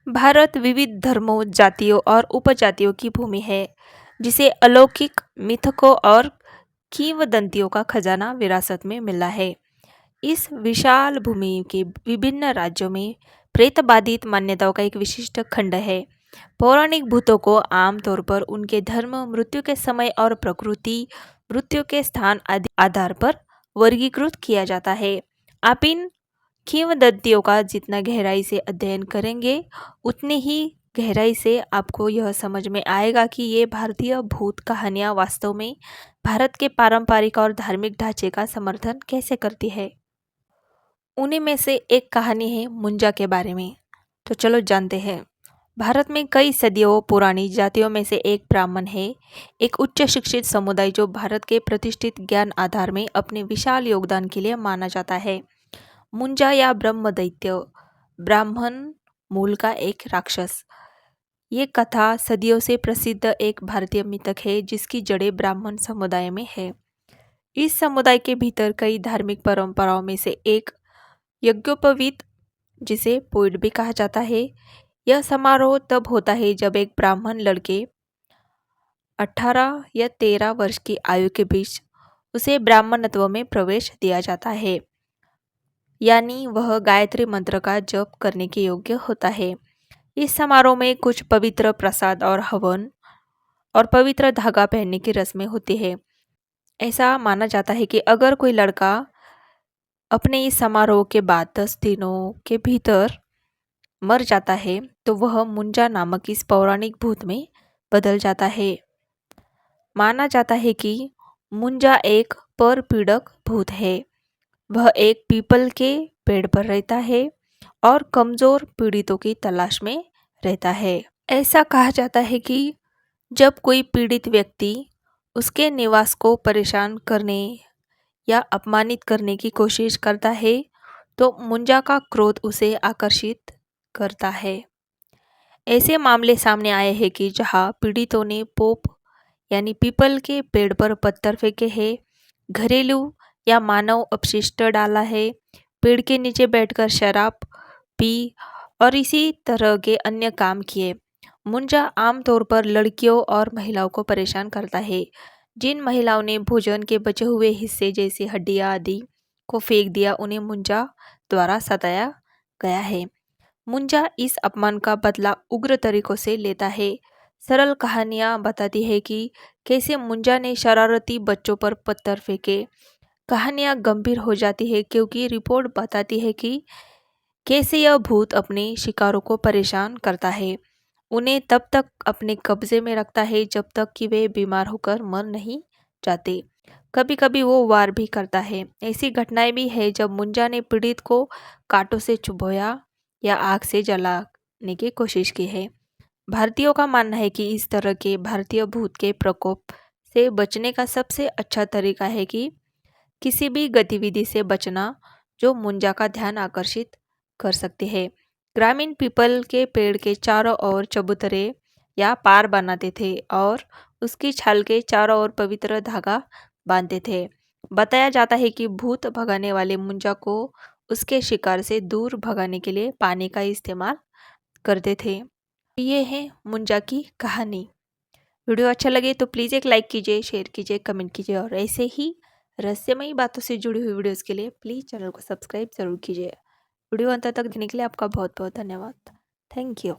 भारत विविध धर्मों, जातियों और उपजातियों की भूमि है, जिसे अलौकिक मिथकों और किंवदंतियों का खजाना विरासत में मिला है। इस विशाल भूमि के विभिन्न राज्यों में प्रेतबाधित मान्यताओं का एक विशिष्ट खंड है। पौराणिक भूतों को आमतौर पर उनके धर्म, मृत्यु के समय और प्रकृति मृत्यु के स्थान आदि आधार पर वर्गीकृत किया जाता है। आप इन किंवदंतियों का जितना गहराई से अध्ययन करेंगे, उतनी ही गहराई से आपको यह समझ में आएगा कि ये भारतीय भूत कहानियाँ वास्तव में भारत के पारंपरिक और धार्मिक ढांचे का समर्थन कैसे करती है। उन्हीं में से एक कहानी है मुंजा के बारे में। तो चलो जानते हैं। भारत में कई सदियों पुरानी जातियों में से एक ब्राह्मण है, एक उच्च शिक्षित समुदाय जो भारत के प्रतिष्ठित ज्ञान आधार में अपने विशाल योगदान के लिए माना जाता है। मुंजा या ब्रह्म दैत्य, ब्राह्मण मूल का एक राक्षस। ये कथा सदियों से प्रसिद्ध एक भारतीय मिथक है जिसकी जड़ें ब्राह्मण समुदाय में है। इस समुदाय के भीतर कई धार्मिक परंपराओं में से एक यज्ञोपवीत, जिसे पोइड भी कहा जाता है, यह समारोह तब होता है जब एक ब्राह्मण लड़के 18 या 13 वर्ष की आयु के बीच उसे ब्राह्मणत्व में प्रवेश दिया जाता है, यानी वह गायत्री मंत्र का जप करने के योग्य होता है। इस समारोह में कुछ पवित्र प्रसाद और हवन और पवित्र धागा पहनने की रस्में होती है। ऐसा माना जाता है कि अगर कोई लड़का अपने इस समारोह के बाद 10 दिनों के भीतर मर जाता है तो वह मुंजा नामक इस पौराणिक भूत में बदल जाता है। माना जाता है कि मुंजा एक परपीड़क भूत है। वह एक पीपल के पेड़ पर रहता है और कमजोर पीड़ितों की तलाश में रहता है। ऐसा कहा जाता है कि जब कोई पीड़ित व्यक्ति उसके निवास को परेशान करने या अपमानित करने की कोशिश करता है तो मुंजा का क्रोध उसे आकर्षित करता है। ऐसे मामले सामने आए हैं कि जहां पीड़ितों ने पोप यानी पीपल के पेड़ पर पत्थर फेंके हैं, घरेलू या मानव अपशिष्ट डाला है, पेड़ के नीचे बैठकर शराब पी और इसी तरह के अन्य काम किए। मुंजा आमतौर पर लड़कियों और महिलाओं को परेशान करता है। जिन महिलाओं ने भोजन के बचे हुए हिस्से जैसे हड्डियां आदि को फेंक दिया, उन्हें मुंजा द्वारा सताया गया है। मुंजा इस अपमान का बदला उग्र तरीकों से लेता है। सरल कहानियां बताती है कि कैसे मुंजा ने शरारती बच्चों पर पत्थर फेंके। कहानियां गंभीर हो जाती है क्योंकि रिपोर्ट बताती है कि कैसे यह भूत अपने शिकारों को परेशान करता है, उन्हें तब तक अपने कब्जे में रखता है जब तक कि वे बीमार होकर मर नहीं जाते। कभी कभी वो वार भी करता है। ऐसी घटनाएं भी है जब मुंजा ने पीड़ित को कांटों से चुभोया या आग से जलाने की कोशिश की है। भारतीयों का मानना है कि इस तरह के भारतीय भूत के प्रकोप से बचने का सबसे अच्छा तरीका है कि किसी भी गतिविधि से बचना जो मुंजा का ध्यान आकर्षित कर सकते हैं। ग्रामीण पीपल के पेड़ के चारों ओर चबूतरे या पार बनाते थे और उसकी छाल के चारों ओर पवित्र धागा बांधते थे। बताया जाता है कि भूत भगाने वाले मुंजा को उसके शिकार से दूर भगाने के लिए पानी का इस्तेमाल करते थे। ये है मुंजा की कहानी। वीडियो अच्छा लगे तो प्लीज़ एक लाइक कीजिए, शेयर कीजिए, कमेंट कीजिए और ऐसे ही रहस्यमयी बातों से जुड़ी हुई वीडियोस के लिए प्लीज़ चैनल को सब्सक्राइब जरूर कीजिए। वीडियो अंत तक देखने के लिए आपका बहुत बहुत धन्यवाद। Thank you.